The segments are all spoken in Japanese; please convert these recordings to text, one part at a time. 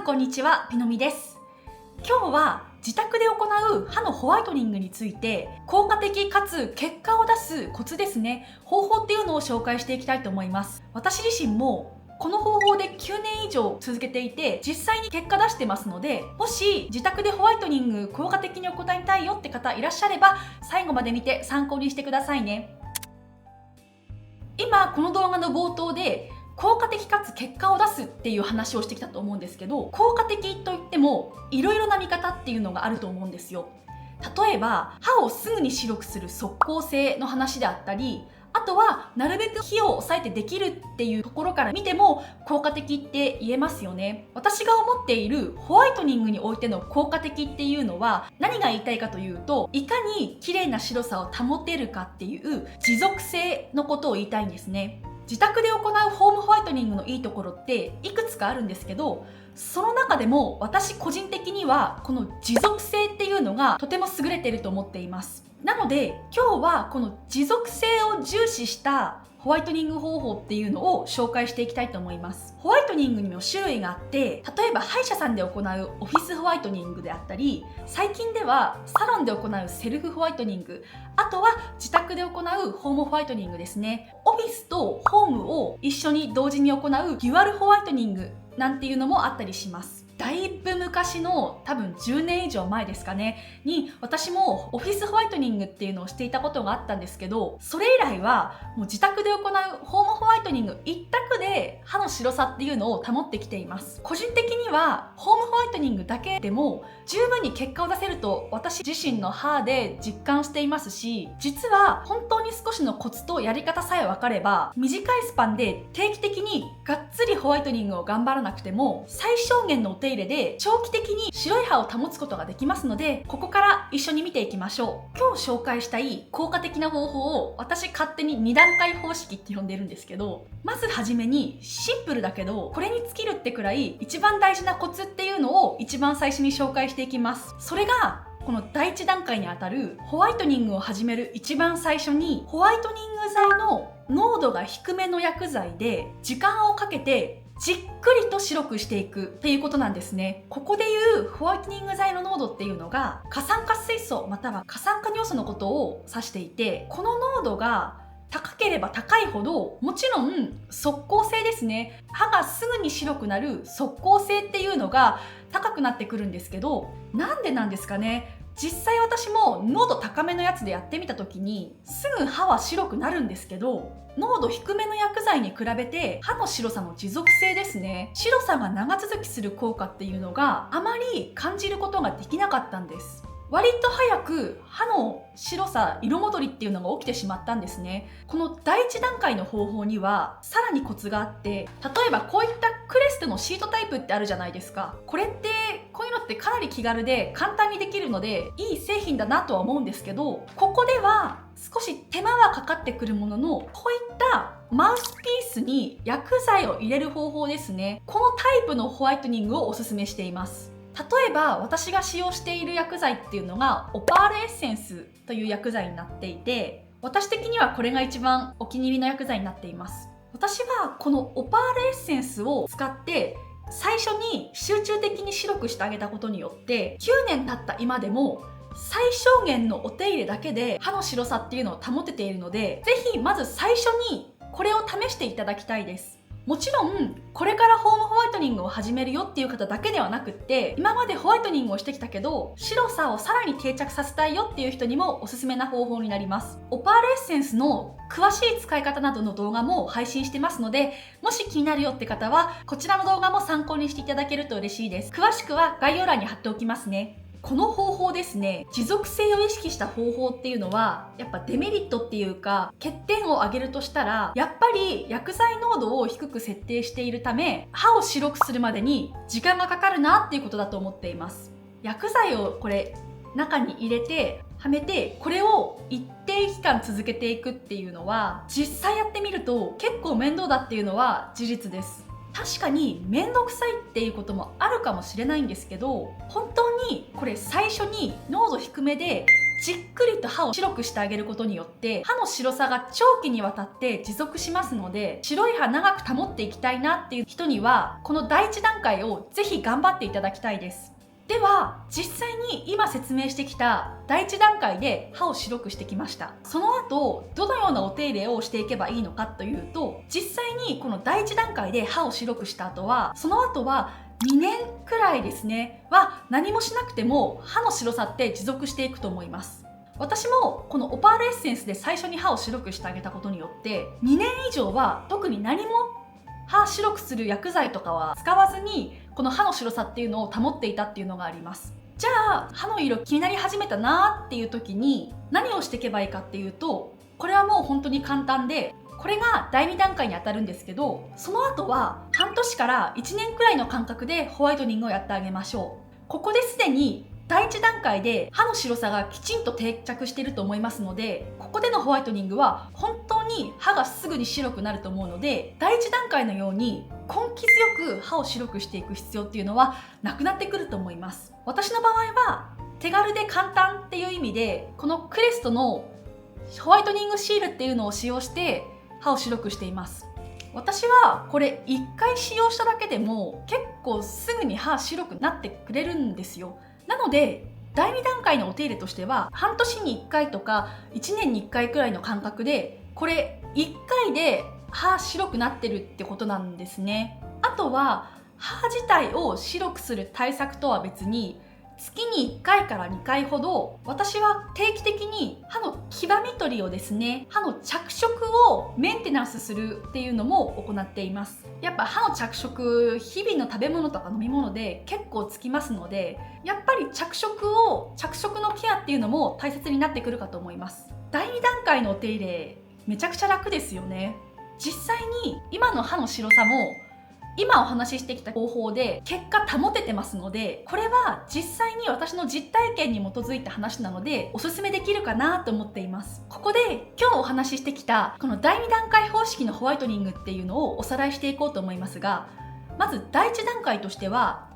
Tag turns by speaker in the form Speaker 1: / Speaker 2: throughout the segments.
Speaker 1: こんにちは、ピノミです。今日は自宅で行う歯のホワイトニングについて効果的かつ結果を出すコツですね、方法っていうのを紹介していきたいと思います。私自身もこの方法で9年以上続けていて実際に結果出してますので、もし自宅でホワイトニング効果的に行いたいよって方いらっしゃれば最後まで見て参考にしてくださいね。今この動画の冒頭で効果的かつ結果を出すっていう話をしてきたと思うんですけど、効果的といってもいろいろな見方っていうのがあると思うんですよ。例えば歯をすぐに白くする即効性の話であったり、あとはなるべく火を抑えてできるっていうところから見ても効果的って言えますよね。私が思っているホワイトニングにおいての効果的っていうのは何が言いたいかというと、いかに綺麗な白さを保てるかっていう持続性のことを言いたいんですね。自宅で行うホームホワイトニングのいいところっていくつかあるんですけど、その中でも私個人的にはこの持続性っていうのがとても優れていると思っています。なので今日はこの持続性を重視したホワイトニング方法っていうのを紹介していきたいと思います。ホワイトニングにも種類があって、例えば歯医者さんで行うオフィスホワイトニングであったり、最近ではサロンで行うセルフホワイトニング、あとは自宅で行うホームホワイトニングですね。オフィスとホームを一緒に同時に行うデュアルホワイトニングなんていうのもあったりします。だいぶ昔の多分10年以上前ですかねに私もオフィスホワイトニングっていうのをしていたことがあったんですけど、それ以来はもう自宅で行うホームホワイトニング一択で歯の白さっていうのを保ってきています。個人的にはホームホワイトニングだけでも十分に結果を出せると私自身の歯で実感していますし、実は本当に少しのコツとやり方さえ分かれば短いスパンで定期的にがっつりホワイトニングを頑張らなくても最小限のお手入れで長期的に白い歯を保つことができますので、ここから一緒に見ていきましょう。今日紹介したい効果的な方法を私勝手に2段階方式って呼んでるんですけど、まずはじめにシンプルだけどこれに尽きるってくらい一番大事なコツっていうのを一番最初に紹介していきます。それがこの第一段階にあたるホワイトニングを始める一番最初にホワイトニング剤の濃度が低めの薬剤で時間をかけてじっくりと白くしていくっていうことなんですね。ここでいうホワイトニング剤の濃度っていうのが過酸化水素または過酸化尿素のことを指していて、この濃度が高ければ高いほどもちろん即効性ですね、歯がすぐに白くなる即効性っていうのが高くなってくるんですけど、なんでなんですかね。実際私も濃度高めのやつでやってみた時にすぐ歯は白くなるんですけど、濃度低めの薬剤に比べて歯の白さの持続性ですね、白さが長続きする効果っていうのがあまり感じることができなかったんです。割と早く歯の白さ色戻りっていうのが起きてしまったんですね。この第一段階の方法にはさらにコツがあって、例えばこういったクレステのシートタイプってあるじゃないですか。これってこういうのってかなり気軽で簡単にできるのでいい製品だなとは思うんですけど、ここでは少し手間はかかってくるものの、こういったマウスピースに薬剤を入れる方法ですね、このタイプのホワイトニングをおすすめしています。例えば私が使用している薬剤っていうのがオパールエッセンスという薬剤になっていて、私的にはこれが一番お気に入りの薬剤になっています。私はこのオパールエッセンスを使って最初に集中的に白くしてあげたことによって9年経った今でも最小限のお手入れだけで歯の白さっていうのを保てているので、ぜひまず最初にこれを試していただきたいです。もちろんこれからホームホワイトニングを始めるよっていう方だけではなくって、今までホワイトニングをしてきたけど白さをさらに定着させたいよっていう人にもおすすめな方法になります。オパールエッセンスの詳しい使い方などの動画も配信してますので、もし気になるよって方はこちらの動画も参考にしていただけると嬉しいです。詳しくは概要欄に貼っておきますね。この方法ですね、持続性を意識した方法っていうのはやっぱデメリットっていうか欠点を挙げるとしたら、やっぱり薬剤濃度を低く設定しているため歯を白くするまでに時間がかかるなっていうことだと思っています。薬剤をこれ中に入れてはめてこれを一定期間続けていくっていうのは実際やってみると結構面倒だっていうのは事実です。確かに面倒くさいっていうこともあるかもしれないんですけど、本当にこれ最初に濃度低めでじっくりと歯を白くしてあげることによって歯の白さが長期にわたって持続しますので、白い歯長く保っていきたいなっていう人にはこの第1段階をぜひ頑張っていただきたいです。では実際に今説明してきた第1段階で歯を白くしてきました。その後どのようなお手入れをしていけばいいのかというと、実際にこの第1段階で歯を白くした後は、その後は2年くらいですねは何もしなくても歯の白さって持続していくと思います。私もこのオパールエッセンスで最初に歯を白くしてあげたことによって2年以上は特に何も歯白くする薬剤とかは使わずにこの歯の白さっていうのを保っていたっていうのがあります。じゃあ歯の色気になり始めたなーっていう時に何をしていけばいいかっていうと、これはもう本当に簡単で、これが第2段階に当たるんですけど、その後は半年から1年くらいの間隔でホワイトニングをやってあげましょう。ここですでに第1段階で歯の白さがきちんと定着していると思いますので、ここでのホワイトニングは本当に歯がすぐに白くなると思うので、第1段階のように根気強く歯を白くしていく必要っていうのはなくなってくると思います。私の場合は手軽で簡単っていう意味で、このクレストのホワイトニングシールっていうのを使用して歯を白くしています。私はこれ1回使用しただけでも結構すぐに歯白くなってくれるんですよ。なので第2段階のお手入れとしては半年に1回とか1年に1回くらいの間隔で、これ1回で歯白くなってるってことなんですね。あとは歯自体を白くする対策とは別に、月に1回から2回ほど私は定期的に歯の黄ばみ取りをですね、歯の着色をメンテナンスするっていうのも行っています。やっぱ歯の着色、日々の食べ物とか飲み物で結構つきますので、やっぱり着色のケアっていうのも大切になってくるかと思います。第2段階のお手入れめちゃくちゃ楽ですよね。実際に今の歯の白さも今お話ししてきた方法で結果保ててますので、これは実際に私の実体験に基づいた話なのでおすすめできるかなと思っています。ここで今日お話ししてきたこの第2段階方式のホワイトニングっていうのをおさらいしていこうと思いますが、まず第1段階としては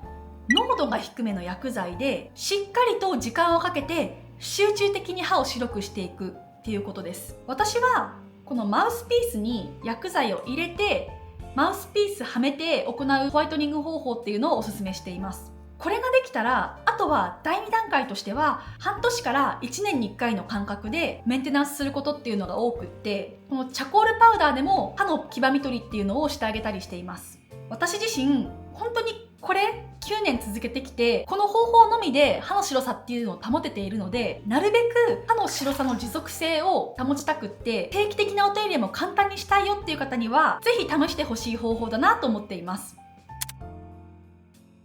Speaker 1: 濃度が低めの薬剤でしっかりと時間をかけて集中的に歯を白くしていくっていうことです。私はこのマウスピースに薬剤を入れてマウスピースはめて行うホワイトニング方法っていうのをおすすめしています。これができたら、あとは第2段階としては半年から1年に1回の間隔でメンテナンスすることっていうのが多くって、このチャコールパウダーでも歯の黄ばみ取りっていうのをしてあげたりしています。私自身本当にこれ9年続けてきて、この方法のみで歯の白さっていうのを保てているので、なるべく歯の白さの持続性を保ちたくって、定期的なお手入れも簡単にしたいよっていう方にはぜひ試してほしい方法だなと思っています。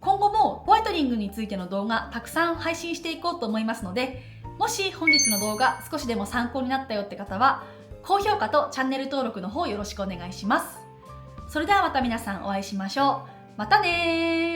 Speaker 1: 今後もホワイトニングについての動画たくさん配信していこうと思いますので、もし本日の動画少しでも参考になったよって方は高評価とチャンネル登録の方よろしくお願いします。それではまた皆さんお会いしましょう。またねー。